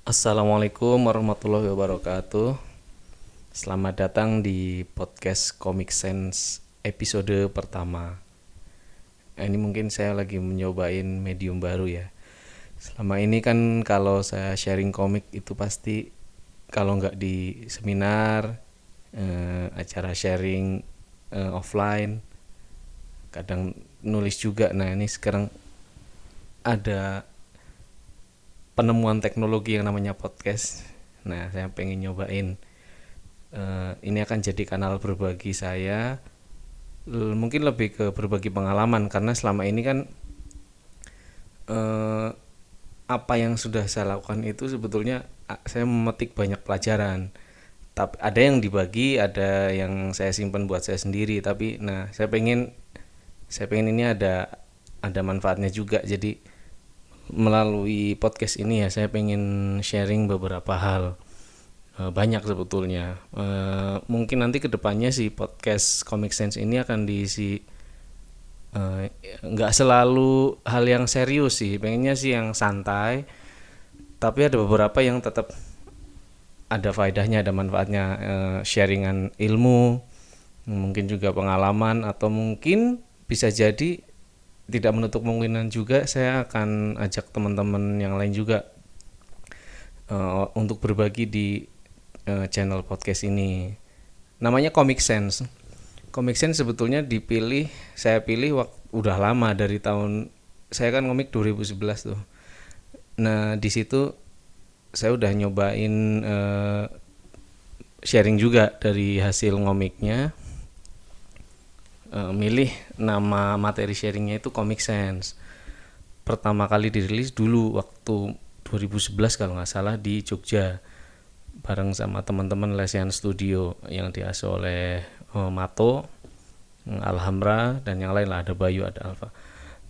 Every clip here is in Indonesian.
Assalamualaikum warahmatullahi wabarakatuh. Selamat datang di podcast Comic Sense episode pertama. Ini mungkin saya lagi mencobain medium baru ya. Selama ini kan kalau saya sharing komik itu pasti kalau nggak di seminar, acara sharing offline, kadang nulis juga. Nah ini sekarang ada penemuan teknologi yang namanya podcast. Nah, saya pengen nyobain. Ini akan jadi kanal berbagi saya. Mungkin lebih ke berbagi pengalaman karena selama ini kan apa yang sudah saya lakukan itu sebetulnya saya memetik banyak pelajaran. Tapi ada yang dibagi, ada yang saya simpan buat saya sendiri. Tapi, nah, saya pengen ini ada manfaatnya juga. Jadi melalui podcast ini ya saya pengen sharing beberapa hal. Banyak sebetulnya. Mungkin nanti kedepannya si podcast Comic Sense ini akan diisi nggak selalu hal yang serius sih, pengennya sih yang santai, tapi ada beberapa yang tetap ada faedahnya, ada manfaatnya, sharingan ilmu, mungkin juga pengalaman, atau mungkin bisa jadi tidak menutup kemungkinan juga saya akan ajak teman-teman yang lain juga untuk berbagi di channel podcast ini. Namanya Comic Sense. Comic Sense sebetulnya saya pilih udah lama dari tahun saya kan komik 2011 tuh. Nah, di situ saya udah nyobain sharing juga dari hasil ngomiknya. Milih nama materi sharingnya itu Comic Sense. Pertama kali dirilis dulu waktu 2011 kalau nggak salah di Jogja bareng sama teman-teman Lesian Studio yang diasuh oleh Mato, Alhamra, dan yang lain lah, ada Bayu, ada Alfa.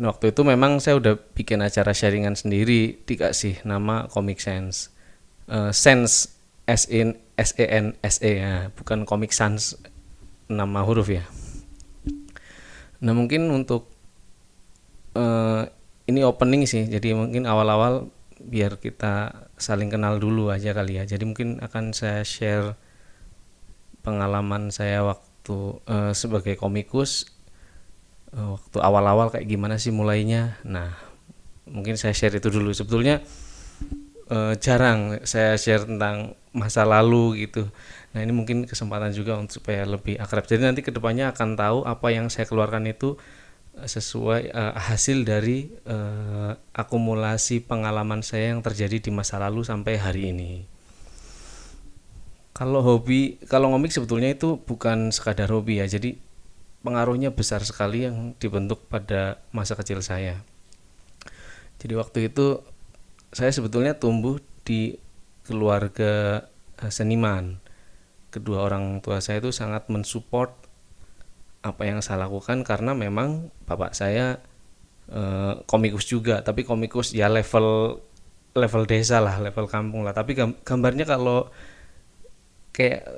Nah, waktu itu memang saya udah bikin acara sharingan sendiri, dikasih nama Comic Sense. Sense S-E-N-S-E ya, bukan Comic Sans nama huruf ya. Nah, mungkin untuk ini opening sih, jadi mungkin awal-awal biar kita saling kenal dulu aja kali ya. Jadi mungkin akan saya share pengalaman saya waktu sebagai komikus, waktu awal-awal kayak gimana sih mulainya. Nah, mungkin saya share itu dulu. Sebetulnya jarang saya share tentang masa lalu gitu. Nah, ini mungkin kesempatan juga untuk supaya lebih akrab. Jadi nanti kedepannya akan tahu apa yang saya keluarkan itu sesuai hasil dari akumulasi pengalaman saya yang terjadi di masa lalu sampai hari ini. Kalau ngomik sebetulnya itu bukan sekadar hobi ya. Jadi pengaruhnya besar sekali yang dibentuk pada masa kecil saya. Jadi waktu itu saya sebetulnya tumbuh di keluarga seniman. Kedua orang tua saya itu sangat mensupport apa yang saya lakukan karena memang bapak saya komikus juga, tapi komikus ya level level desa lah, level kampung lah. Tapi gambarnya kalau kayak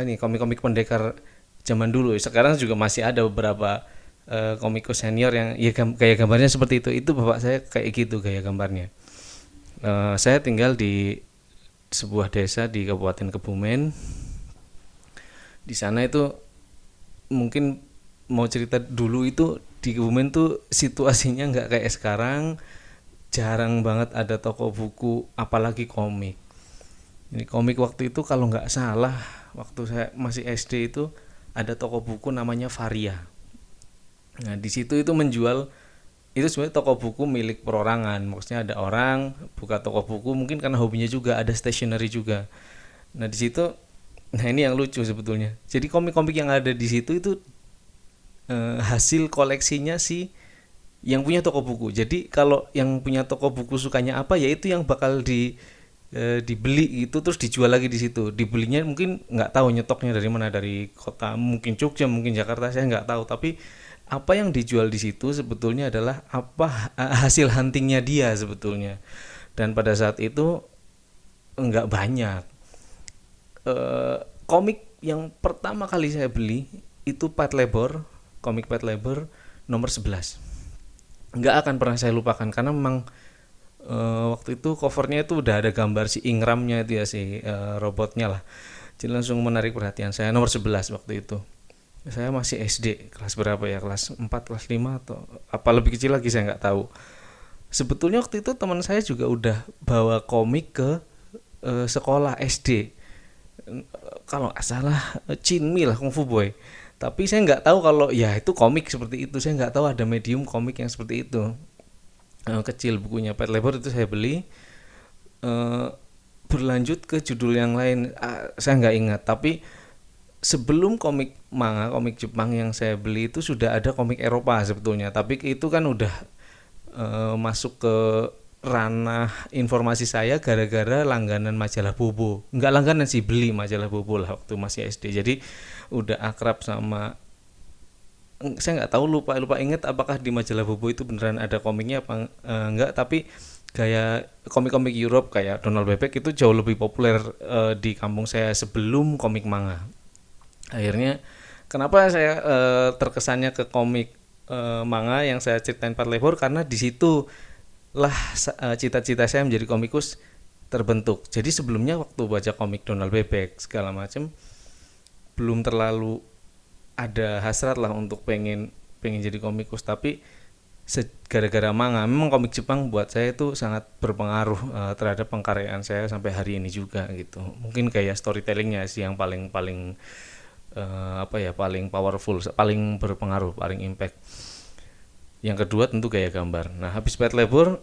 ini komik-komik pendekar zaman dulu, sekarang juga masih ada beberapa komikus senior yang ya gaya gambarnya seperti itu. Itu bapak saya kayak gitu gaya gambarnya. Saya tinggal di sebuah desa di Kabupaten Kebumen. Di sana itu mungkin mau cerita dulu itu di Kebumen tuh situasinya nggak kayak sekarang, jarang banget ada toko buku apalagi komik. Ini komik waktu itu kalau nggak salah waktu saya masih SD itu ada toko buku namanya Varia. Nah, di situ itu menjual, itu sebenarnya toko buku milik perorangan, maksudnya ada orang buka toko buku mungkin karena hobinya juga, ada stationery juga. Nah, di situ, nah ini yang lucu sebetulnya, jadi komik-komik yang ada di situ itu hasil koleksinya si yang punya toko buku. Jadi kalau yang punya toko buku sukanya apa ya itu yang bakal dibeli itu, terus dijual lagi di situ. Dibelinya mungkin nggak tahu nyetoknya dari mana, dari kota mungkin Jogja, mungkin Jakarta, saya nggak tahu. Tapi apa yang dijual di situ sebetulnya adalah apa hasil huntingnya dia sebetulnya. Dan pada saat itu nggak banyak. Komik yang pertama kali saya beli itu Pet Labor, komik Pet Labor nomor 11. Nggak akan pernah saya lupakan karena memang Waktu itu covernya itu udah ada gambar si Ingramnya itu ya, si robotnya lah. Jadi langsung menarik perhatian saya, nomor 11 waktu itu. Saya masih SD, kelas berapa ya, kelas 4 kelas 5 atau apa lebih kecil lagi saya nggak tahu. Sebetulnya waktu itu teman saya juga udah bawa komik ke sekolah SD. Kalau nggak salah Chinmi lah, Kung Fu Boy. Tapi saya nggak tahu kalau ya itu komik seperti itu. Saya nggak tahu ada medium komik yang seperti itu. Kecil bukunya Pet Labor itu saya beli. Eh, Berlanjut ke judul yang lain, saya nggak ingat. Tapi sebelum komik manga, komik Jepang yang saya beli itu sudah ada komik Eropa sebetulnya. Tapi itu kan udah masuk ke ranah informasi saya gara-gara langganan majalah Bobo. Nggak langganan sih, beli majalah Bobo lah waktu masih SD. Jadi udah akrab sama, saya nggak tahu, lupa inget apakah di majalah Bobo itu beneran ada komiknya apa enggak. Tapi kayak komik-komik Europe kayak Donald Bebek itu jauh lebih populer di kampung saya sebelum komik manga. Akhirnya kenapa saya terkesannya ke komik manga yang saya ceritain Part Labor, karena di situ lah cita-cita saya menjadi komikus terbentuk. Jadi sebelumnya waktu baca komik Donald Bebek segala macam belum terlalu ada hasrat lah untuk pengen pengen jadi komikus. Tapi gara-gara manga, memang komik Jepang buat saya itu sangat berpengaruh terhadap pengkaryaan saya sampai hari ini juga gitu. Mungkin kayak storytellingnya sih yang paling paling apa ya, paling powerful, paling berpengaruh, paling impact. Yang kedua tentu gaya gambar. Nah, habis Pet Labor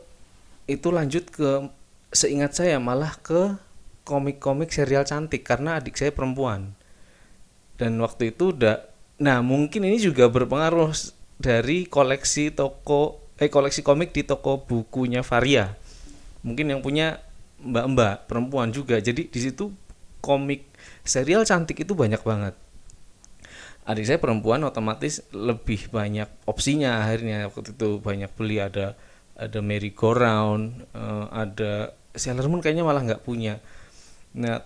itu lanjut ke, seingat saya malah ke komik-komik serial cantik karena adik saya perempuan. Dan waktu itu udah, nah mungkin ini juga berpengaruh dari koleksi komik di toko bukunya Varia. Mungkin yang punya mbak-mbak perempuan juga. Jadi di situ komik serial cantik itu banyak banget. Adik saya perempuan otomatis lebih banyak opsinya, akhirnya waktu itu banyak beli, ada merry go round, ada Sailor Moon kayaknya malah nggak punya. Nah,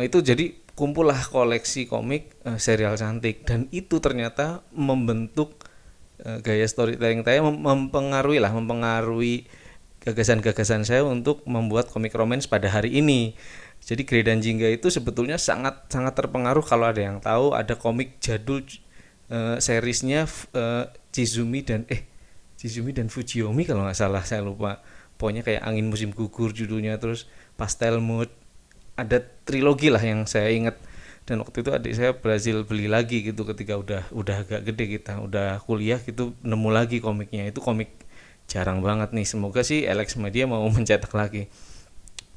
itu jadi kumpul lah koleksi komik serial cantik, dan itu ternyata membentuk gaya storytelling saya, mempengaruhi gagasan-gagasan saya untuk membuat komik romance pada hari ini. Jadi Grey dan Jingga itu sebetulnya sangat sangat terpengaruh, kalau ada yang tahu ada komik jadul seriesnya Chizumi dan Fujiomi kalau nggak salah, saya lupa. Pokoknya kayak Angin Musim Gugur judulnya, terus Pastel Mood, ada trilogi lah yang saya ingat. Dan waktu itu adik saya berhasil beli lagi gitu ketika udah agak gede, kita udah kuliah gitu, nemu lagi komiknya. Itu komik jarang banget nih, semoga sih Alex Media mau mencetak lagi.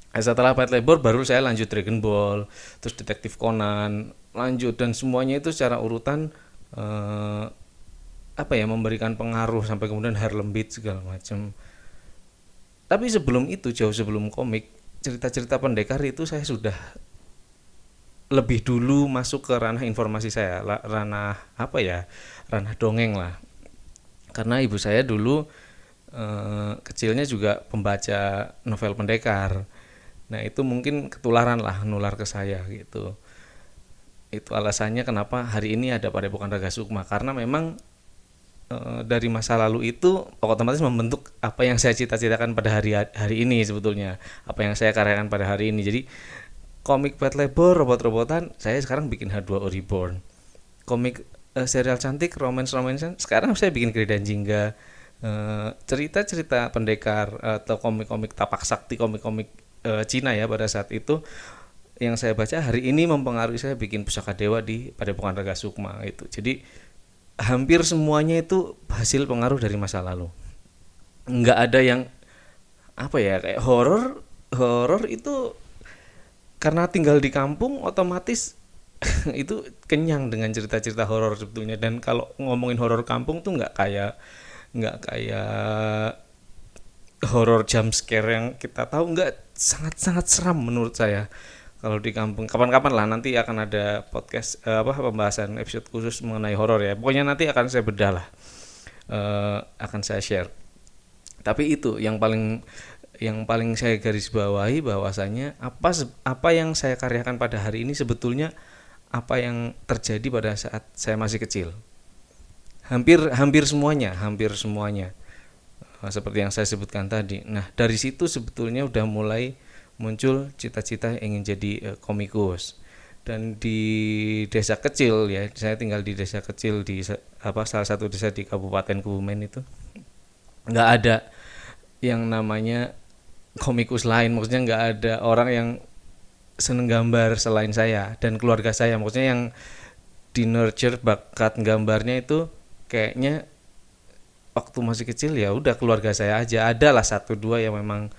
Setelah Pet Labor baru saya lanjut Dragon Ball, terus Detektif Conan, lanjut, dan semuanya itu secara urutan eh, apa ya, memberikan pengaruh sampai kemudian Harlem Beat segala macam. Tapi sebelum itu, jauh sebelum komik, cerita-cerita pendekar itu saya sudah lebih dulu masuk ke ranah informasi saya, ranah apa ya, ranah dongeng lah. Karena ibu saya dulu kecilnya juga pembaca novel pendekar. Nah itu mungkin ketularan lah, nular ke saya gitu. Itu alasannya kenapa hari ini ada Padepokan Raga Sukma, karena memang dari masa lalu itu otomatis membentuk apa yang saya cita-citakan pada hari ini sebetulnya, apa yang saya karyakan pada hari ini. Jadi komik Pet Labor, robot-robotan, saya sekarang bikin H2O Reborn. Komik serial cantik, romance-romancean, sekarang saya bikin Grey dan Jingga. Cerita-cerita pendekar atau komik-komik tapak sakti, komik-komik Cina ya pada saat itu yang saya baca hari ini mempengaruhi saya bikin Pusaka Dewa di Padepokan Raga Sukma itu. Jadi hampir semuanya itu hasil pengaruh dari masa lalu. Nggak ada yang apa ya, kayak horor itu karena tinggal di kampung otomatis itu kenyang dengan cerita-cerita horor sebetulnya. Dan kalau ngomongin horor kampung tuh nggak kayak horor jump scare yang kita tahu, nggak, sangat-sangat seram menurut saya kalau di kampung. Kapan-kapan lah nanti akan ada podcast pembahasan episode khusus mengenai horor ya. Pokoknya nanti akan saya bedah lah, akan saya share. Tapi itu yang paling saya garis bawahi, bahwasanya apa yang saya karyakan pada hari ini sebetulnya apa yang terjadi pada saat saya masih kecil. Hampir semuanya seperti yang saya sebutkan tadi. Nah, dari situ sebetulnya udah mulai muncul cita-cita ingin jadi komikus. Dan di desa kecil ya, saya tinggal di desa kecil di salah satu desa di Kabupaten Kebumen itu nggak ada yang namanya komikus lain, maksudnya nggak ada orang yang seneng gambar selain saya dan keluarga saya, maksudnya yang di nurture bakat gambarnya itu kayaknya waktu masih kecil ya udah keluarga saya aja, ada lah satu dua yang memang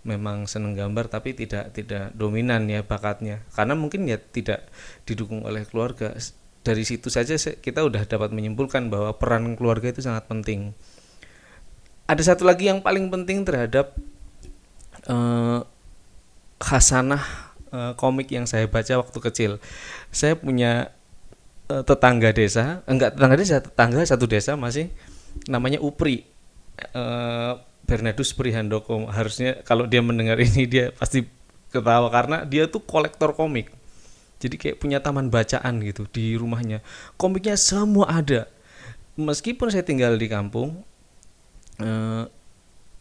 memang seneng gambar tapi tidak dominan ya bakatnya, karena mungkin ya tidak didukung oleh keluarga. Dari situ saja kita udah dapat menyimpulkan bahwa peran keluarga itu sangat penting. Ada satu lagi yang paling penting terhadap khasanah komik yang saya baca waktu kecil. Saya punya tetangga desa, tetangga satu desa masih namanya Upri, Bernardus Prihandoko. Harusnya kalau dia mendengar ini dia pasti ketawa karena dia tuh kolektor komik. Jadi kayak punya taman bacaan gitu di rumahnya. Komiknya semua ada. Meskipun saya tinggal di kampung,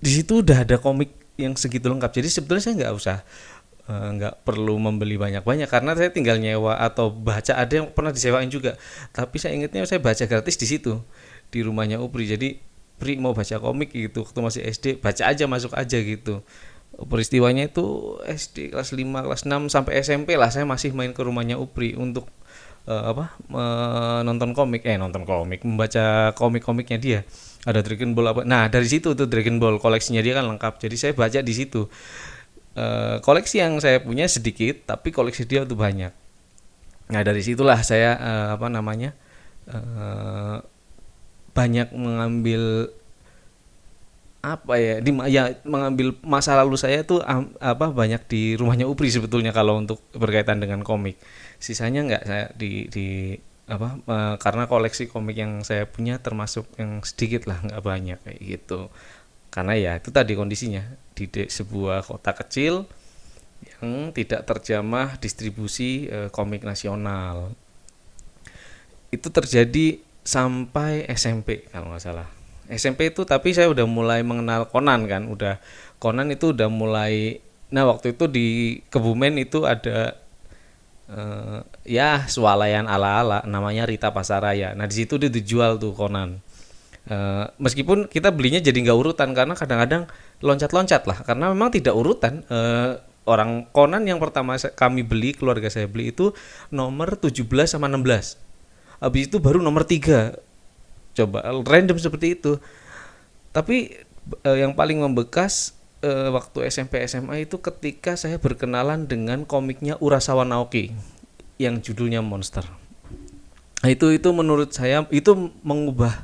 di situ udah ada komik yang segitu lengkap. Jadi sebetulnya saya nggak perlu membeli banyak-banyak karena saya tinggal nyewa atau baca, ada yang pernah disewain juga. Tapi saya ingatnya saya baca gratis di situ di rumahnya Upri. Jadi Pri mau baca komik gitu waktu masih SD, baca aja, masuk aja gitu. Peristiwanya itu SD kelas 5, kelas 6 sampai SMP lah saya masih main ke rumahnya Upri untuk nonton komik, membaca komik-komiknya dia. Ada Dragon Ball apa. Nah, dari situ tuh Dragon Ball koleksinya dia kan lengkap. Jadi saya baca di situ. Koleksi yang saya punya sedikit tapi koleksi dia tuh banyak. Nah, dari situlah saya banyak mengambil mengambil masa lalu saya tuh banyak di rumahnya Upri sebetulnya kalau untuk berkaitan dengan komik. Sisanya nggak saya karena koleksi komik yang saya punya termasuk yang sedikit lah, nggak banyak kayak gitu. Karena ya itu tadi kondisinya di sebuah kota kecil yang tidak terjamah distribusi komik nasional. Itu terjadi sampai SMP kalau nggak salah. SMP itu tapi saya udah mulai mengenal Conan kan, Conan itu udah mulai. Nah, waktu itu di Kebumen itu ada swalayan ala-ala namanya Rita Pasaraya. Nah, di situ dia dijual tuh Conan. Meskipun kita belinya jadi nggak urutan karena kadang-kadang loncat-loncat lah, karena memang tidak urutan. Orang Conan yang pertama keluarga saya beli itu nomor 17 sama 16. Habis itu baru nomor 3. Coba random seperti itu. Tapi yang paling membekas waktu SMP SMA itu ketika saya berkenalan dengan komiknya Urasawa Naoki yang judulnya Monster. Nah, itu menurut saya itu mengubah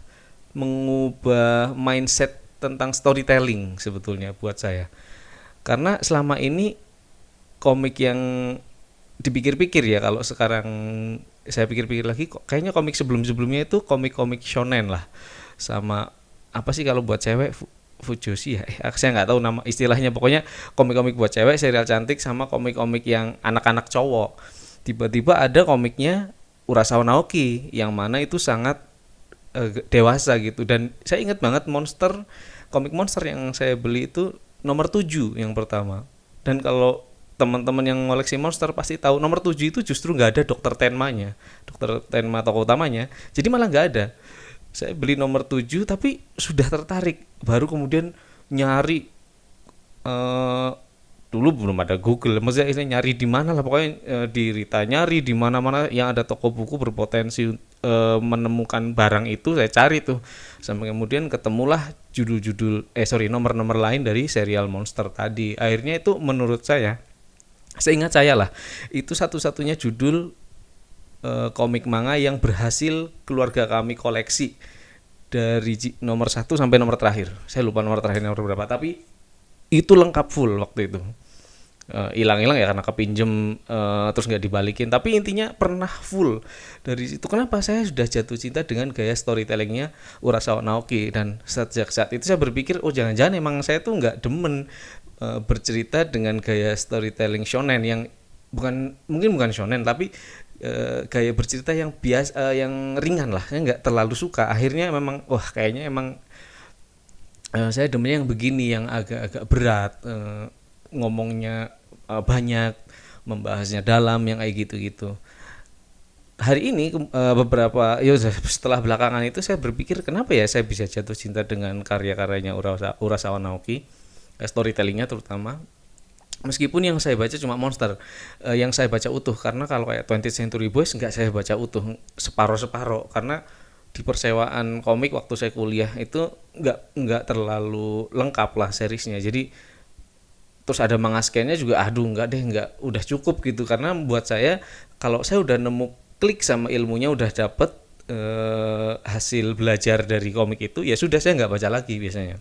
mindset tentang storytelling sebetulnya buat saya. Karena selama ini komik yang dipikir-pikir ya, kalau sekarang saya pikir-pikir lagi kayaknya komik sebelum-sebelumnya itu komik-komik shonen lah, sama apa sih kalau buat cewek fujoshi ya, saya nggak tahu nama istilahnya, pokoknya komik-komik buat cewek, serial cantik, sama komik-komik yang anak-anak cowok. Tiba-tiba ada komiknya Urasawa Naoki yang mana itu sangat dewasa gitu, dan saya ingat banget komik Monster yang saya beli itu nomor 7 yang pertama. Dan kalau teman-teman yang ngoleksi Monster pasti tahu nomor 7 itu justru nggak ada Dr. Tenma tokoh utamanya, jadi malah nggak ada. Saya beli nomor 7 tapi sudah tertarik, baru kemudian nyari, dulu belum ada Google, maksudnya nyari di mana lah, pokoknya di Rita nyari di mana-mana yang ada toko buku berpotensi menemukan barang itu saya cari tuh, sampai kemudian ketemulah nomor-nomor lain dari serial Monster tadi. Akhirnya itu menurut saya, seingat saya lah, itu satu-satunya judul komik manga yang berhasil keluarga kami koleksi dari nomor 1 sampai nomor terakhir. Saya lupa nomor terakhir nomor berapa, tapi itu lengkap full waktu itu. Hilang-hilang ya karena kepinjem terus nggak dibalikin, tapi intinya pernah full dari situ. Kenapa? Saya sudah jatuh cinta dengan gaya storytellingnya Urasawa Naoki, dan sejak saat itu saya berpikir, oh jangan-jangan emang saya tuh nggak demen bercerita dengan gaya storytelling shonen yang mungkin bukan shonen tapi gaya bercerita yang biasa, yang ringan lah. Saya nggak terlalu suka. Akhirnya memang kayaknya emang Saya demennya yang begini, yang agak-agak berat, ngomongnya banyak, membahasnya dalam, yang kayak gitu-gitu. Hari ini beberapa ya setelah belakangan itu saya berpikir kenapa ya saya bisa jatuh cinta dengan karya-karyanya Urasawa Naoki, storytellingnya terutama. Meskipun yang saya baca cuma Monster, yang saya baca utuh, karena kalau kayak 20th Century Boys nggak saya baca utuh, separoh-separoh, karena di persewaan komik waktu saya kuliah itu nggak terlalu lengkap lah seriesnya. Jadi terus ada manga scan-nya juga, aduh nggak deh, nggak, udah cukup gitu, karena buat saya kalau saya udah nemu klik sama ilmunya, udah dapet hasil belajar dari komik itu, ya sudah, saya nggak baca lagi biasanya.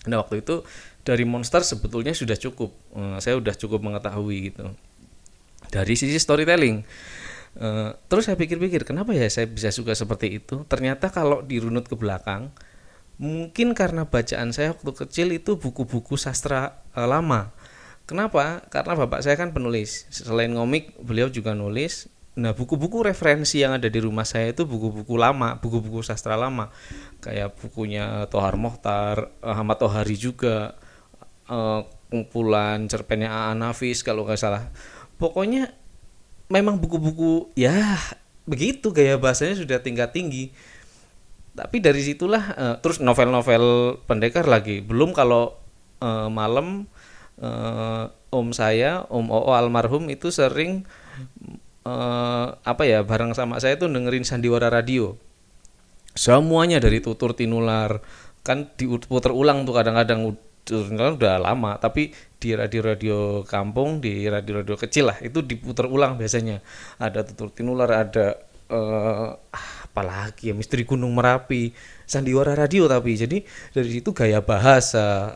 Nah waktu itu dari Monster sebetulnya sudah cukup, saya udah cukup mengetahui gitu dari sisi storytelling. Terus saya pikir-pikir kenapa ya saya bisa suka seperti itu. Ternyata kalau dirunut ke belakang, mungkin karena bacaan saya waktu kecil itu buku-buku sastra lama. Kenapa? Karena bapak saya kan penulis. Selain komik, beliau juga nulis. Nah, buku-buku referensi yang ada di rumah saya itu buku-buku lama, buku-buku sastra lama. Kayak bukunya Tohar Mokhtar, Ahmad Tohari juga, kumpulan cerpennya A.A. Nafis kalau nggak salah. Pokoknya memang buku-buku ya begitu, gaya bahasanya sudah tingkat tinggi. Tapi dari situlah terus novel-novel pendekar lagi. Belum kalau malam, om saya, Om Oo almarhum itu sering apa ya, bareng sama saya tuh dengerin sandiwara radio. Semuanya dari Tutur Tinular, kan diputer ulang tuh kadang-kadang. Tutur Tinular udah lama, tapi di radio-radio kampung, di radio-radio kecil lah itu diputer ulang biasanya. Ada Tutur Tinular, ada apalagi ya, Misteri Gunung Merapi, sandiwara radio. Tapi jadi dari situ gaya bahasa,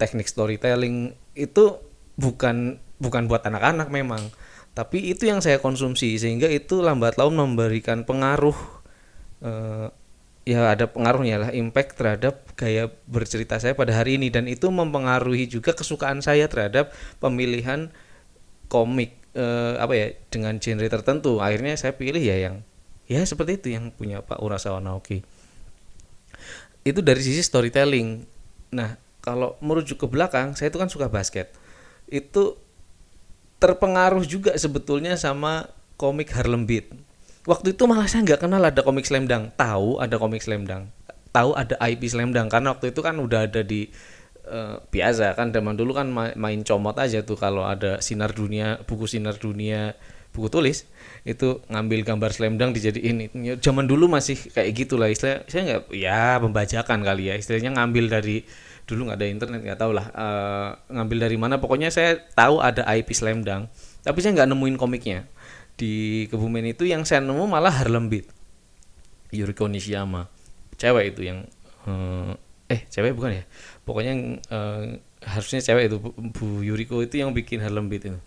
teknik storytelling itu bukan bukan buat anak-anak memang, tapi itu yang saya konsumsi, sehingga itu lambat laun memberikan pengaruh, eh, ya ada pengaruhnya lah, impact terhadap gaya bercerita saya pada hari ini, dan itu mempengaruhi juga kesukaan saya terhadap pemilihan komik, apa ya, dengan genre tertentu. Akhirnya saya pilih ya yang ya seperti itu, yang punya Pak Urasawa Naoki. Itu dari sisi storytelling. Nah, kalau merujuk ke belakang, saya itu kan suka basket. Itu terpengaruh juga sebetulnya sama komik Harlem Beat. Waktu itu malah saya nggak kenal ada komik Slam Dunk. Tahu ada komik Slam Dunk, tahu ada IP Slam Dunk, karena waktu itu kan udah ada di biasa kan, zaman dulu kan main comot aja tuh kalau ada Sinar Dunia, buku Sinar Dunia, buku tulis, itu ngambil gambar Slam Dunk dijadiin. Zaman dulu masih kayak gitulah istilah, saya nggak, ya pembajakan kali ya istilahnya, ngambil dari dulu nggak ada internet, nggak tahu lah, ngambil dari mana, pokoknya saya tahu ada IP Slam Dunk, tapi saya nggak nemuin komiknya. Di Kebumen itu yang saya nemu malah Harlem Beat, Yuriko Nishiyama, cewek itu yang cewek bukan ya, pokoknya yang, harusnya cewek itu, Bu Yuriko itu yang bikin Harlem Beat itu.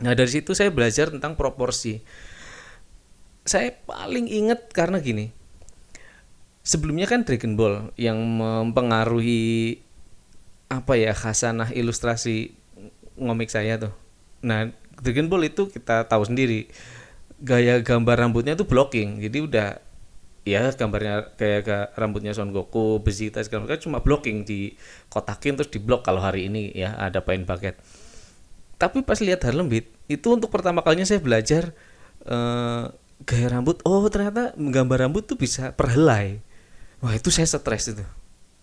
Nah dari situ saya belajar tentang proporsi. Saya paling inget karena gini, sebelumnya kan Dragon Ball yang mempengaruhi apa ya, khasanah ilustrasi ngomik saya tuh. Nah Dragon Ball itu kita tahu sendiri, gaya gambar rambutnya tuh blocking, jadi udah ya gambarnya kayak rambutnya Son Goku, Vegeta segala macam, cuma blocking, di kotakin terus di blok kalau hari ini ya ada Pain Bucket. Tapi pas lihat Harlem Beat itu untuk pertama kalinya saya belajar gaya rambut. Oh ternyata gambar rambut tuh bisa perhelai. Wah itu saya stres itu,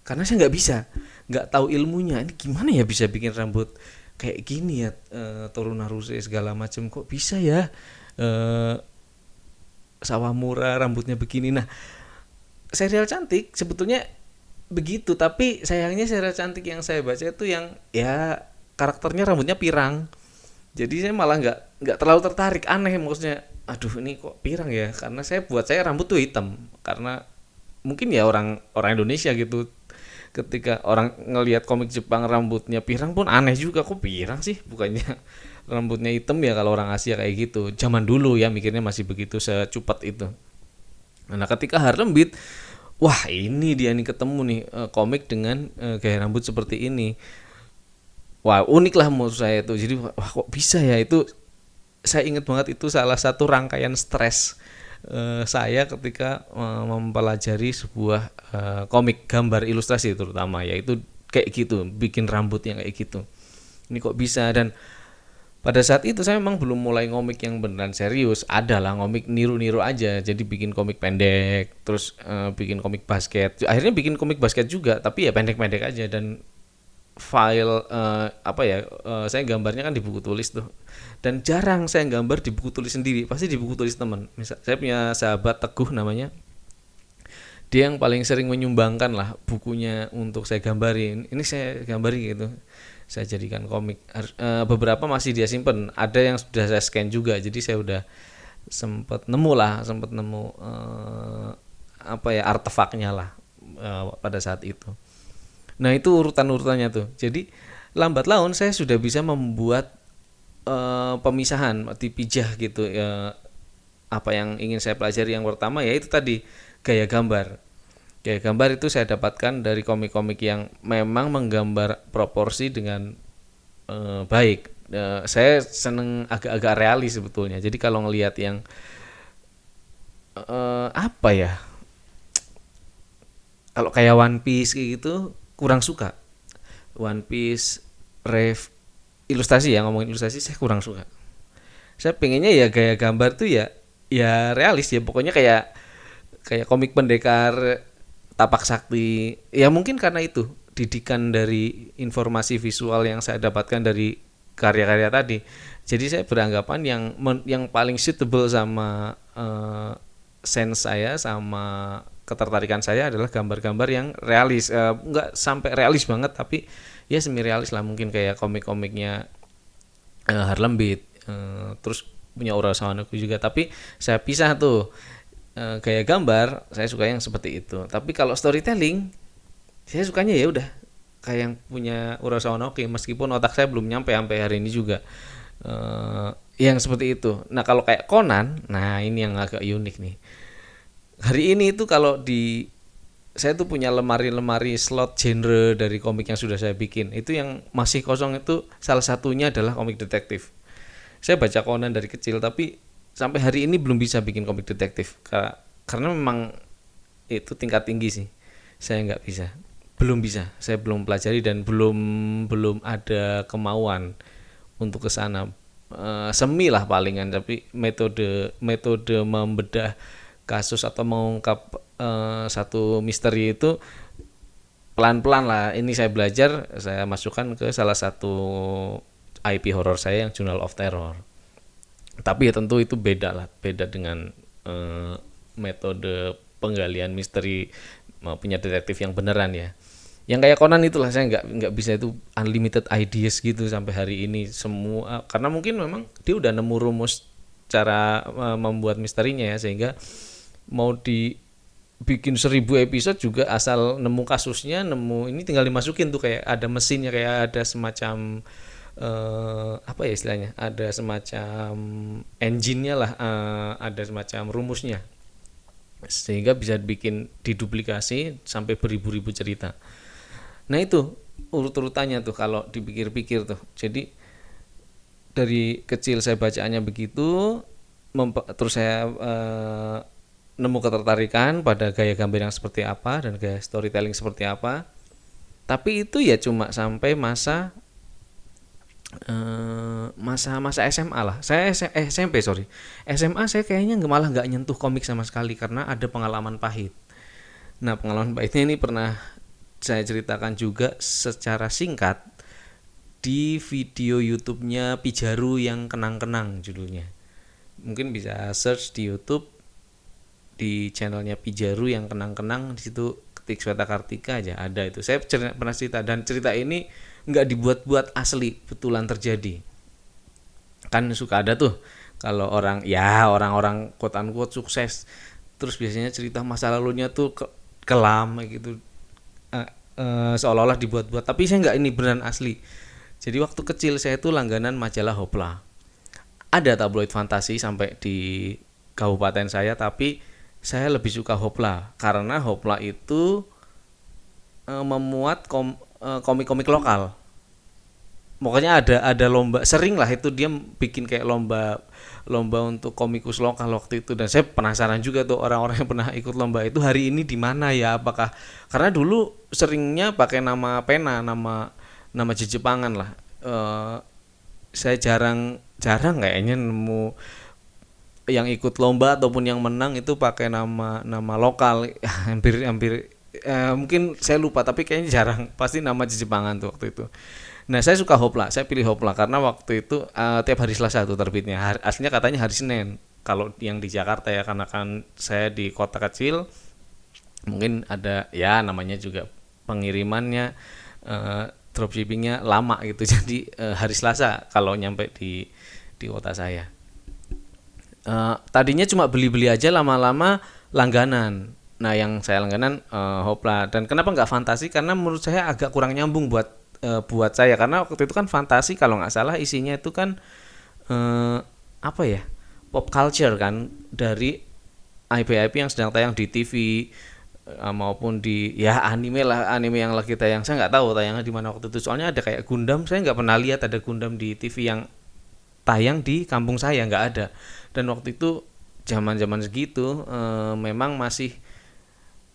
karena saya nggak bisa, nggak tahu ilmunya, ini gimana ya bisa bikin rambut kayak gini ya, Toru Naruse segala macam, kok bisa ya, Sawamura rambutnya begini. Nah serial cantik sebetulnya begitu, tapi sayangnya serial cantik yang saya baca itu yang ya karakternya rambutnya pirang, jadi saya malah nggak terlalu tertarik, aneh maksudnya, aduh ini kok pirang ya, karena buat saya rambut tuh hitam, karena mungkin ya orang orang Indonesia gitu, ketika orang ngelihat komik Jepang rambutnya pirang pun aneh juga, kok pirang sih, bukannya rambutnya hitam ya kalau orang Asia kayak gitu, zaman dulu ya mikirnya masih begitu secepat itu. Nah ketika Harlem Beat, wah ini dia nih, ketemu nih komik dengan gaya rambut seperti ini, wah unik lah menurut saya itu. Jadi wah kok bisa ya, itu saya ingat banget, itu salah satu rangkaian stres saya ketika mempelajari sebuah komik gambar ilustrasi terutama, yaitu kayak gitu, bikin rambut yang kayak gitu. Ini kok bisa. Dan pada saat itu saya memang belum mulai ngomik yang beneran serius. Ada lah ngomik niru-niru aja. Jadi bikin komik pendek, terus bikin komik basket. Akhirnya bikin komik basket juga, tapi ya pendek-pendek aja. Dan file saya gambarnya kan di buku tulis tuh. Dan jarang saya gambar di buku tulis sendiri, pasti di buku tulis teman. Misal saya punya sahabat Teguh namanya. Dia yang paling sering menyumbangkan lah bukunya untuk saya gambarin. Ini saya gambari gitu, saya jadikan komik. Beberapa masih dia simpen, ada yang sudah saya scan juga, jadi saya udah sempat nemu artefaknya lah pada saat itu. Nah itu urutannya tuh. Jadi lambat laun saya sudah bisa membuat pemisahan dipijah gitu. Apa yang ingin saya pelajari yang pertama yaitu tadi gaya gambar. Gaya gambar itu saya dapatkan dari komik-komik yang memang menggambar proporsi dengan baik. Saya seneng agak-agak realis sebetulnya. Jadi kalau ngelihat yang kalau kayak One Piece kayak gitu kurang suka. One Piece, ilustrasi ya, ngomongin ilustrasi saya kurang suka. Saya pengennya ya gaya gambar tuh ya realis ya, pokoknya kayak komik pendekar Tapak Sakti. Ya mungkin karena itu didikan dari informasi visual yang saya dapatkan dari karya-karya tadi. Jadi saya beranggapan yang paling suitable sama sense saya, sama ketertarikan saya adalah gambar-gambar yang realis. Nggak sampai realis banget, tapi ya semi realis lah, mungkin kayak komik-komiknya Harlem Beat, terus punya Urasawa juga. Tapi saya pisah tuh, gaya gambar saya suka yang seperti itu. Tapi kalau storytelling saya sukanya ya udah kayak yang punya Urasawa Naoki, meskipun otak saya belum nyampe sampai hari ini juga yang seperti itu. Nah kalau kayak Conan, nah ini yang agak unik nih. Hari ini itu kalau saya tuh punya lemari-lemari slot genre dari komik yang sudah saya bikin. Itu yang masih kosong itu salah satunya adalah komik detektif. Saya baca Conan dari kecil, tapi sampai hari ini belum bisa bikin komik detektif karena memang itu tingkat tinggi sih. Saya nggak bisa, belum bisa. Saya belum pelajari dan belum ada kemauan untuk ke sana. Semi lah palingan, tapi metode membedah kasus atau mengungkap satu misteri itu pelan-pelan lah. Ini saya belajar, saya masukkan ke salah satu IP horor saya yang Journal of Terror. Tapi ya tentu itu beda dengan metode penggalian misteri punya detektif yang beneran ya. Yang kayak Conan itulah saya nggak bisa, itu unlimited ideas gitu sampai hari ini semua, karena mungkin memang dia udah nemu rumus cara membuat misterinya ya, sehingga mau dibikin 1000 episode juga asal nemu kasusnya, ini tinggal dimasukin tuh, kayak ada mesinnya, kayak ada semacam istilahnya, ada semacam engine-nya lah, ada semacam rumusnya, sehingga bisa bikin diduplikasi sampai beribu-ribu cerita. Nah itu urut-urutannya tuh kalau dipikir-pikir tuh. Jadi dari kecil saya bacaannya begitu, terus saya nemu ketertarikan pada gaya gambar yang seperti apa dan gaya storytelling seperti apa. Tapi itu ya cuma sampai masa SMA lah. Saya SMP SMA saya kayaknya malah nggak nyentuh komik sama sekali karena ada pengalaman pahit. Nah pengalaman pahitnya ini pernah saya ceritakan juga secara singkat di video YouTube-nya Pijaru yang kenang-kenang judulnya. Mungkin bisa search di YouTube di channelnya Pijaru yang kenang-kenang, di situ ketik Sweta Kartika aja ada itu. Saya pernah cerita, dan cerita ini nggak dibuat-buat, asli betulan terjadi. Kan suka ada tuh kalau orang-orang quote unquote sukses, terus biasanya cerita masa lalunya tuh kelam gitu, seolah-olah dibuat-buat. Tapi saya nggak, ini beneran asli. Jadi waktu kecil saya tuh langganan majalah Hopla. Ada tabloid fantasi sampai di kabupaten saya, tapi saya lebih suka Hopla karena Hopla itu memuat komik-komik lokal. pokoknya ada lomba, sering lah itu dia bikin kayak lomba lomba untuk komikus lokal waktu itu, dan saya penasaran juga tuh orang-orang yang pernah ikut lomba itu hari ini di mana ya, apakah karena dulu seringnya pakai nama pena, nama nama Jejepangan lah. Eh, saya jarang jarang kayaknya nemu yang ikut lomba ataupun yang menang itu pakai nama nama lokal. hampir hampir mungkin saya lupa tapi kayaknya jarang, pasti nama Jejepangan tuh waktu itu. Nah, saya suka Hopla, saya pilih Hopla karena waktu itu tiap hari Selasa tuh terbitnya. Aslinya katanya hari Senin kalau yang di Jakarta ya, karena kan saya di kota kecil, mungkin ada ya namanya juga pengirimannya, dropshippingnya lama gitu. Jadi hari Selasa kalau nyampe di kota saya. Tadinya cuma beli-beli aja, lama-lama langganan. Nah, yang saya langganan Hopla. Dan kenapa nggak Fantasi? Karena menurut saya agak kurang nyambung buat saya, karena waktu itu kan Fantasi kalau nggak salah isinya itu kan apa ya, pop culture kan, dari IP-IP yang sedang tayang di TV, maupun di ya anime lah, anime yang lagi tayang. Saya nggak tahu tayangnya di mana waktu itu, soalnya ada kayak Gundam, saya nggak pernah lihat ada Gundam di TV yang tayang di kampung saya, nggak ada. Dan waktu itu zaman-zaman segitu memang masih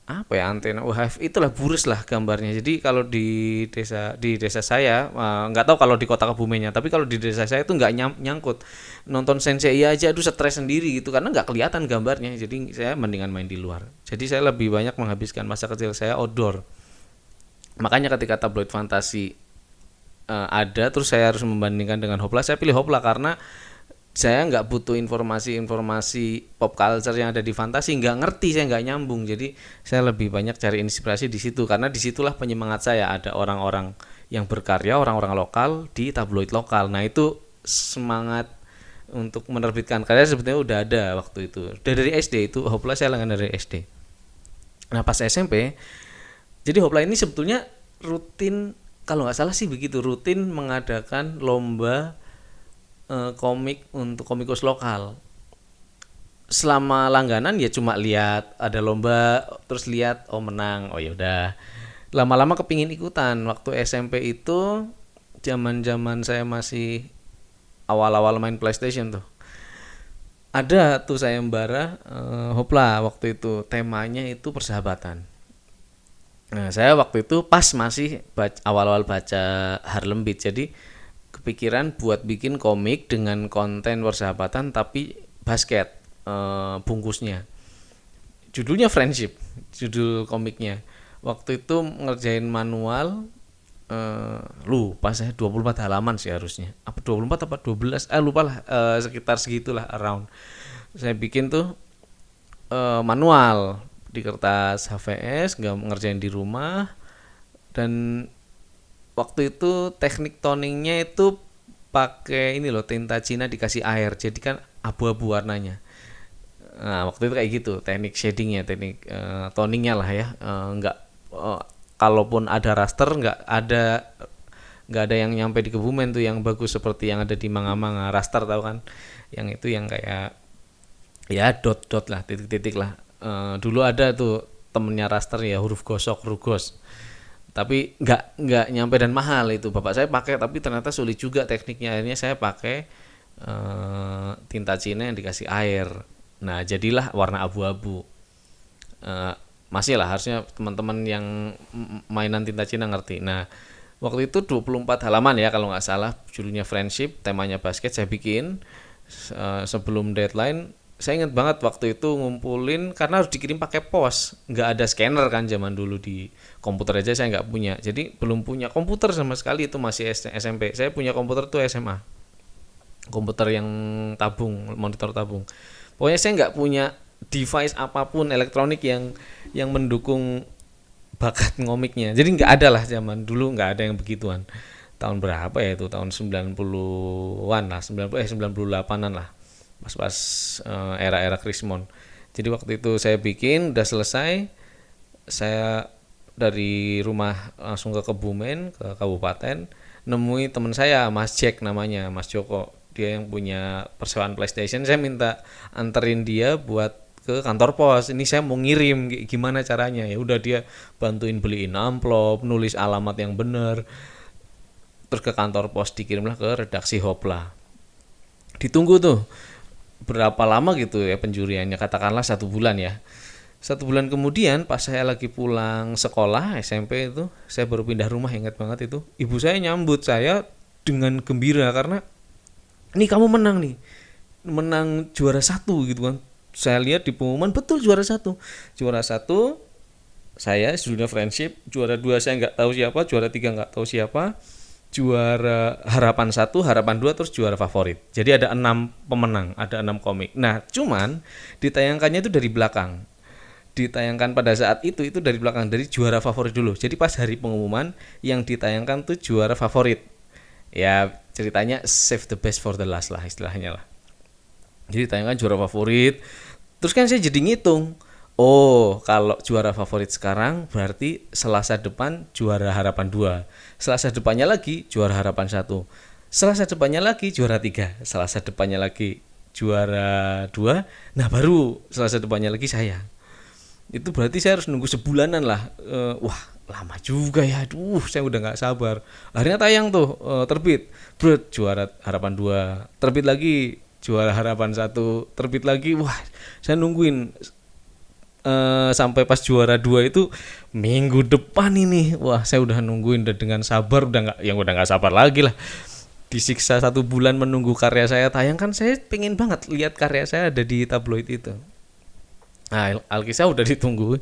apa ya, antena UHF itulah, burus lah gambarnya. Jadi kalau di desa saya, nggak tahu kalau di kota Kebumennya, tapi kalau di desa saya itu nggak nyangkut. Nonton Sensei aja aduh stres sendiri gitu karena nggak kelihatan gambarnya. Jadi saya mendingan main di luar. Jadi saya lebih banyak menghabiskan masa kecil saya outdoor. Makanya ketika tabloid fantasi ada, terus saya harus membandingkan dengan Hopla, saya pilih Hopla karena saya nggak butuh informasi-informasi pop culture yang ada di Fantasi, nggak ngerti, saya nggak nyambung. Jadi saya lebih banyak cari inspirasi di situ, karena disitulah penyemangat saya, ada orang-orang yang berkarya, orang-orang lokal di tabloid lokal. Nah, itu semangat untuk menerbitkan karya sebetulnya udah ada waktu itu, udah dari SD. Itu Hopla saya langganan dari SD. Nah, pas SMP, jadi Hopla ini sebetulnya rutin, kalau nggak salah sih begitu, rutin mengadakan lomba komik untuk komikus lokal. Selama langganan ya cuma lihat ada lomba, terus lihat oh menang, oh ya udah. Lama-lama kepingin ikutan. Waktu SMP itu zaman-zaman saya masih awal-awal main PlayStation tuh. Ada tuh sayembara Hopla waktu itu, temanya itu persahabatan. Nah, saya waktu itu pas masih awal-awal baca Harlem Beat, jadi kepikiran buat bikin komik dengan konten persahabatan tapi basket, bungkusnya. Judulnya Friendship, judul komiknya. Waktu itu ngerjain manual, lupa saya 24 halaman sih harusnya. Apa 24 apa 12? Lupa lah, sekitar segitulah around. Saya bikin tuh manual di kertas HVS, nggak ngerjain di rumah. Dan waktu itu teknik toningnya itu pakai ini loh, tinta Cina dikasih air, jadi kan abu-abu warnanya. Nah, waktu itu kayak gitu teknik shadingnya, teknik toningnya lah ya. Nggak kalaupun ada raster, nggak ada yang nyampe di Kebumen tuh yang bagus seperti yang ada di Manga-Manga. Raster tahu kan, yang itu yang kayak ya dot-dot lah, titik-titik lah. Dulu ada tuh temennya raster ya, huruf gosok, rugos, tapi nggak nyampe dan mahal itu. Bapak saya pakai tapi ternyata sulit juga tekniknya. Akhirnya saya pakai tinta Cina yang dikasih air. Nah, jadilah warna abu-abu. Masih lah, harusnya teman-teman yang mainan tinta Cina ngerti. Nah, waktu itu 24 halaman ya kalau nggak salah, judulnya Friendship, temanya basket. Saya bikin sebelum deadline. Saya ingat banget waktu itu ngumpulin, karena harus dikirim pakai pos, nggak ada scanner kan zaman dulu, di komputer aja saya nggak punya. Jadi belum punya komputer sama sekali, itu masih SMP. Saya punya komputer tuh SMA, komputer yang tabung, monitor tabung. Pokoknya saya nggak punya device apapun elektronik yang mendukung bakat ngomiknya. Jadi nggak ada lah, zaman dulu nggak ada yang begituan. Tahun berapa ya itu, tahun 90-an lah, 98-an lah, pas era-era Krismon. Jadi waktu itu saya bikin, udah selesai, saya dari rumah langsung ke Kebumen, ke kabupaten, nemui teman saya, Mas Jack namanya, Mas Joko. Dia yang punya persewaan PlayStation. Saya minta anterin dia buat ke kantor pos. Ini saya mau ngirim, gimana caranya? Ya udah, dia bantuin beliin amplop, nulis alamat yang bener. terus ke kantor pos, dikirimlah ke redaksi Hopla. Ditunggu tuh berapa lama gitu ya penjuriannya, katakanlah 1 bulan ya. 1 bulan kemudian pas saya lagi pulang sekolah SMP itu, saya baru pindah rumah, ingat banget itu, ibu saya nyambut saya dengan gembira karena nih kamu menang nih, menang juara 1 gitu kan. Saya lihat di pengumuman betul juara 1, juara 1 saya judulnya friendship, juara 2 saya nggak tahu siapa, juara 3 nggak tahu siapa, juara harapan 1, harapan 2, terus juara favorit. Jadi ada 6 pemenang, ada 6 komik. Nah cuman ditayangkannya itu dari belakang, ditayangkan pada saat itu dari belakang, dari juara favorit dulu. Jadi pas hari pengumuman yang ditayangkan tuh juara favorit. Ya ceritanya save the best for the last lah istilahnya lah. Jadi ditayangkan juara favorit. Terus kan saya jadi ngitung. Oh, kalau juara favorit sekarang berarti Selasa depan juara harapan 2. Selasa depannya lagi juara harapan 1. Selasa depannya lagi juara 3. Selasa depannya lagi juara 2. Nah, baru Selasa depannya lagi saya. Itu berarti saya harus nunggu sebulanan lah. Wah lama juga ya, aduh saya udah nggak sabar. Akhirnya tayang tuh, terbit juara harapan 2, terbit lagi juara harapan 1, terbit lagi. Wah saya nungguin sampai pas juara 2 itu minggu depan ini. Wah saya udah nungguin dengan sabar, udah nggak sabar lagi lah. Disiksa 1 bulan menunggu karya saya tayang, kan saya pengen banget lihat karya saya ada di tabloid itu. Nah, Alkisah udah ditunggu,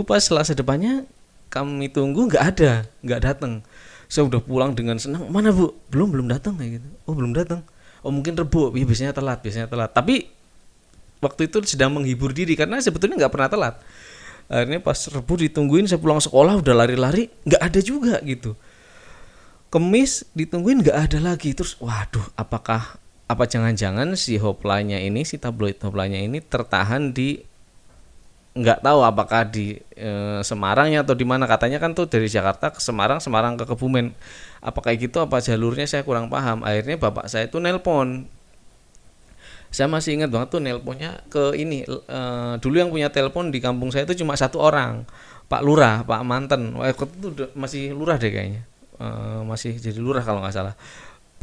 pas Selasa depannya kami tunggu nggak datang. Saya udah pulang dengan senang, mana bu, belum datang kayak gitu. Oh belum datang, oh mungkin Rebo, ya biasanya telat. Tapi waktu itu sedang menghibur diri karena sebetulnya nggak pernah telat. Akhirnya pas Rebo ditungguin, saya pulang sekolah udah lari-lari, nggak ada juga gitu. Kemis ditungguin nggak ada lagi. Terus waduh, apa jangan-jangan si Hoplanya ini, si tabloid Hoplanya ini tertahan di, nggak tahu apakah di Semarang atau di mana. Katanya kan tuh dari Jakarta ke Semarang, Semarang ke Kebumen. Apa kayak gitu, apa jalurnya saya kurang paham. Akhirnya bapak saya tuh nelpon. Saya masih ingat banget tuh nelponnya ke ini. Dulu yang punya telepon di kampung saya itu cuma 1 orang, Pak Lurah, Pak Manten. Waktu itu masih lurah deh kayaknya. Masih jadi lurah kalau nggak salah,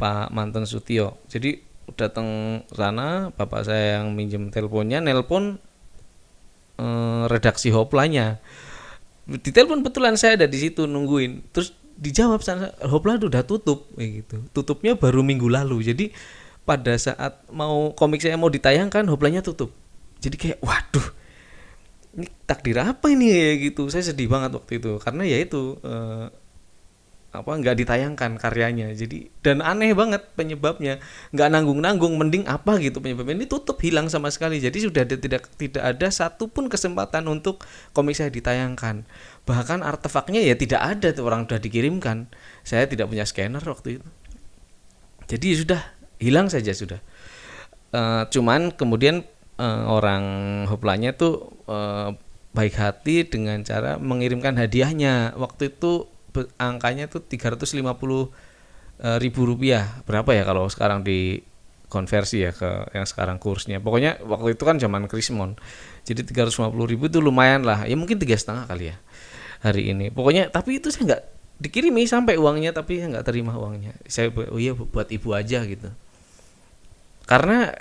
Pak Manten Sutio. Jadi datang sana, bapak saya yang minjem teleponnya, nelpon redaksi Hoplanya. Di telepon betulan saya ada di situ nungguin. Terus dijawab sana, Hopla udah tutup kayak gitu. Tutupnya baru minggu lalu. Jadi pada saat komik saya mau ditayangkan, Hoplanya tutup. Jadi kayak waduh, ini takdir apa ini ya gitu. Saya sedih banget waktu itu karena ya itu nggak ditayangkan karyanya. Jadi dan aneh banget penyebabnya, nggak nanggung mending apa gitu penyebabnya, ini tutup, hilang sama sekali. Jadi sudah tidak ada satupun kesempatan untuk komik saya ditayangkan. Bahkan artefaknya ya tidak ada tuh, orang udah dikirimkan, saya tidak punya scanner waktu itu. Jadi sudah hilang saja sudah. Cuman kemudian orang Hoplanya tuh baik hati dengan cara mengirimkan hadiahnya. Waktu itu angkanya tuh 350.000 rupiah. Berapa ya kalau sekarang di konversi ya ke yang sekarang kursnya. Pokoknya waktu itu kan zaman Krismon. Jadi 350.000 itu lumayan lah. Ya mungkin 3,5 kali ya hari ini. Pokoknya tapi itu saya nggak dikirimi sampai uangnya, tapi saya nggak terima uangnya. Saya buat ibu aja gitu. Karena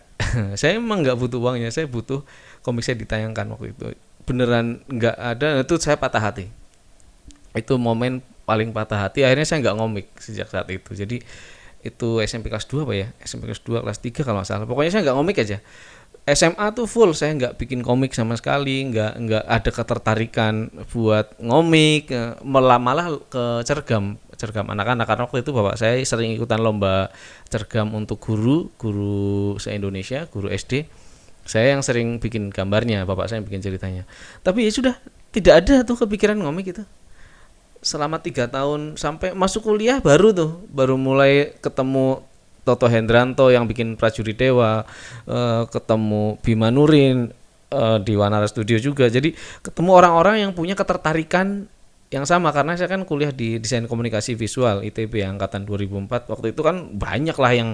saya emang nggak butuh uangnya, saya butuh komik saya ditayangkan waktu itu. Beneran nggak ada, itu saya patah hati. Itu momen paling patah hati. Akhirnya saya nggak ngomik sejak saat itu. Jadi itu SMP kelas 2 apa ya, SMP kelas 2 kelas 3 kalau nggak salah. Pokoknya saya nggak ngomik aja. SMA tuh full saya nggak bikin komik sama sekali, nggak ada ketertarikan buat ngomik, malah ke cergam anak-anak. Karena waktu itu bapak saya sering ikutan lomba cergam untuk guru se-Indonesia, guru SD. Saya yang sering bikin gambarnya, bapak saya yang bikin ceritanya. Tapi ya sudah, tidak ada tuh kepikiran ngomik itu. Selama 3 tahun sampai masuk kuliah baru mulai ketemu Toto Hendranto yang bikin Prajurit Dewa, ketemu Bima Nurin di Wanara Studio juga. Jadi ketemu orang-orang yang punya ketertarikan yang sama, karena saya kan kuliah di desain komunikasi visual ITB angkatan 2004. Waktu itu kan banyak lah yang,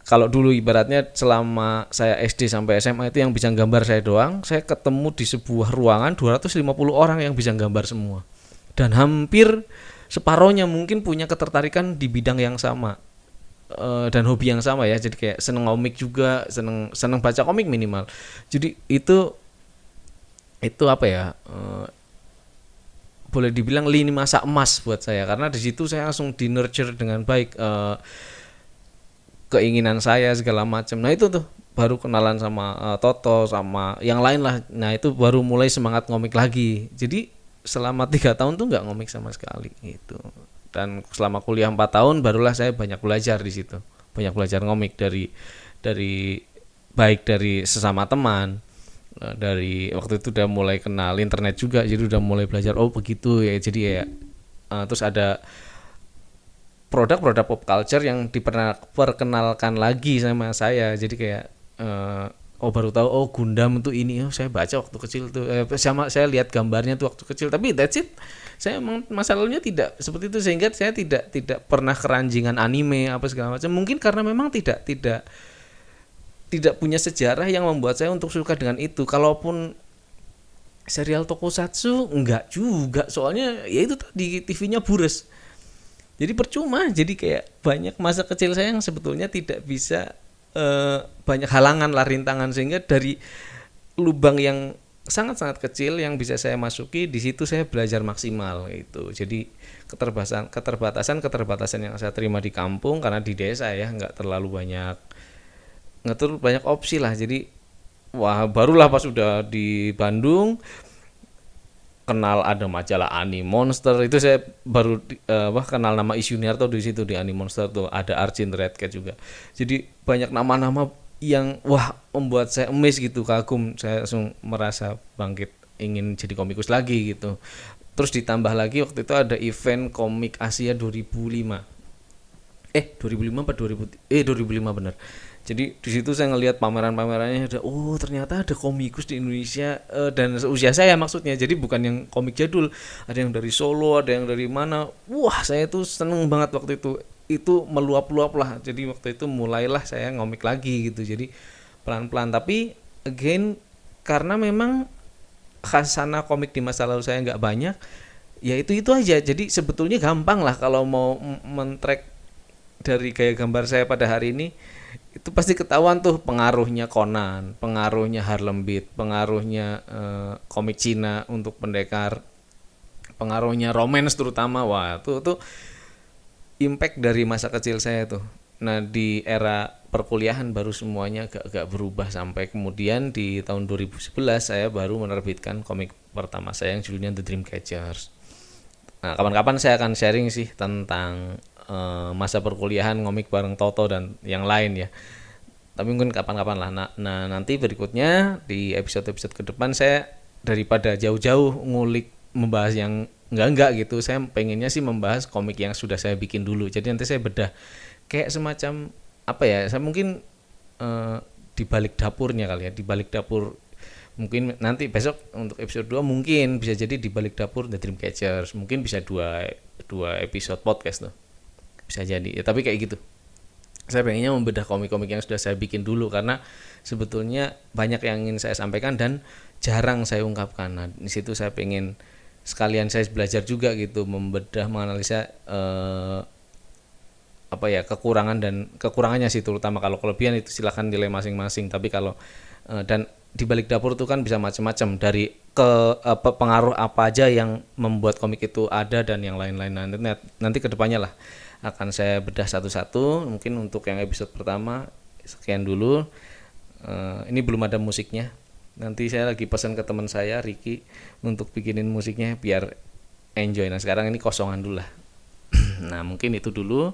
kalau dulu ibaratnya selama saya SD sampai SMA itu yang bisa gambar saya doang. Saya ketemu di sebuah ruangan 250 orang yang bisa gambar semua. Dan hampir separohnya mungkin punya ketertarikan di bidang yang sama, dan hobi yang sama ya. Jadi kayak seneng komik juga, seneng seneng baca komik minimal. Jadi itu apa ya, boleh dibilang lini masa emas buat saya, karena di situ saya langsung di nurture dengan baik, keinginan saya segala macam. Nah itu tuh baru kenalan sama Toto sama yang lain lah. Nah itu baru mulai semangat ngomik lagi. Jadi selama 3 tahun tuh nggak ngomik sama sekali gitu. Dan selama kuliah 4 tahun barulah saya banyak belajar di situ, banyak belajar ngomik dari baik dari sesama teman. Dari waktu itu udah mulai kenal internet juga, jadi udah mulai belajar oh begitu ya. Jadi ya, terus ada produk-produk pop culture yang diperkenalkan lagi sama saya. Jadi kayak, oh baru tahu oh Gundam itu ini, oh saya baca waktu kecil tuh, sama saya lihat gambarnya tuh waktu kecil, tapi that's it. Saya emang masa lalunya tidak seperti itu, sehingga saya tidak pernah keranjingan anime apa segala macam, mungkin karena memang tidak punya sejarah yang membuat saya untuk suka dengan itu. Kalaupun serial tokusatsu enggak juga, soalnya ya itu tadi TV-nya bures. Jadi percuma. Jadi kayak banyak masa kecil saya yang sebetulnya tidak bisa, banyak halangan lah, rintangan, sehingga dari lubang yang sangat-sangat kecil yang bisa saya masuki, di situ saya belajar maksimal gitu. Jadi keterbatasan yang saya terima di kampung, karena di desa ya nggak terlalu banyak opsi lah. Jadi wah barulah pas udah di Bandung kenal ada majalah Monster. Itu saya baru kenal nama Isyuniarto di situ, di Monster tuh ada Arjin Redcat juga. Jadi banyak nama-nama yang wah membuat saya amazed gitu, kagum. Saya langsung merasa bangkit ingin jadi komikus lagi gitu. Terus ditambah lagi waktu itu ada event Komik Asia 2005. 2005 apa 2000? 2005 benar. Jadi di situ saya ngelihat pameran-pamerannya, ada oh ternyata ada komikus di Indonesia, dan seusia saya maksudnya. Jadi bukan yang komik jadul, ada yang dari Solo, ada yang dari mana. Wah, saya tuh seneng banget waktu itu. Itu meluap-luap lah. Jadi waktu itu mulailah saya ngomik lagi gitu. Jadi pelan-pelan, tapi again karena memang khasana komik di masa lalu saya nggak banyak, ya itu aja. Jadi sebetulnya gampang lah kalau mau men-track dari gaya gambar saya pada hari ini. Itu pasti ketahuan tuh pengaruhnya Conan, pengaruhnya Harlem Beat, pengaruhnya komik Cina untuk pendekar, pengaruhnya romance terutama. Wah tuh impact dari masa kecil saya tuh. Nah di era perkuliahan baru semuanya agak berubah, sampai kemudian di tahun 2011 saya baru menerbitkan komik pertama saya yang judulnya The Dreamcatchers. Nah kapan-kapan saya akan sharing sih tentang masa perkuliahan ngomik bareng Toto dan yang lain ya. Tapi mungkin kapan-kapan lah. Nah nanti berikutnya di episode-episode ke depan saya daripada jauh-jauh ngulik membahas yang enggak gitu, saya pengennya sih membahas komik yang sudah saya bikin dulu. Jadi nanti saya bedah kayak semacam apa ya, saya mungkin di balik dapurnya kali ya, di balik dapur. Mungkin nanti besok untuk episode 2 mungkin bisa jadi di balik dapur The Dreamcatchers. Mungkin bisa dua episode podcast tuh. Bisa jadi ya, tapi kayak gitu. Saya pengennya membedah komik-komik yang sudah saya bikin dulu, karena sebetulnya banyak yang ingin saya sampaikan dan jarang saya ungkapkan. Nah di situ saya pengen sekalian saya belajar juga gitu, membedah, menganalisa apa ya kekurangan dan kekurangannya sih, terutama. Kalau kelebihan itu silahkan nilai masing-masing, tapi kalau dan di balik dapur itu kan bisa macam-macam, dari pengaruh apa aja yang membuat komik itu ada dan yang lain-lain. Nanti kedepannya lah akan saya bedah satu-satu. Mungkin untuk yang episode pertama sekian dulu. Ini belum ada musiknya. Nanti saya lagi pesan ke teman saya Ricky untuk bikinin musiknya biar enjoy. Nah sekarang ini kosongan dulu lah. Nah mungkin itu dulu.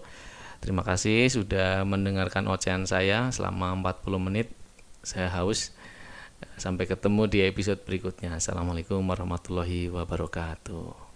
Terima kasih sudah mendengarkan ocehan saya selama 40 menit. Saya haus. Sampai ketemu di episode berikutnya. Assalamualaikum warahmatullahi wabarakatuh.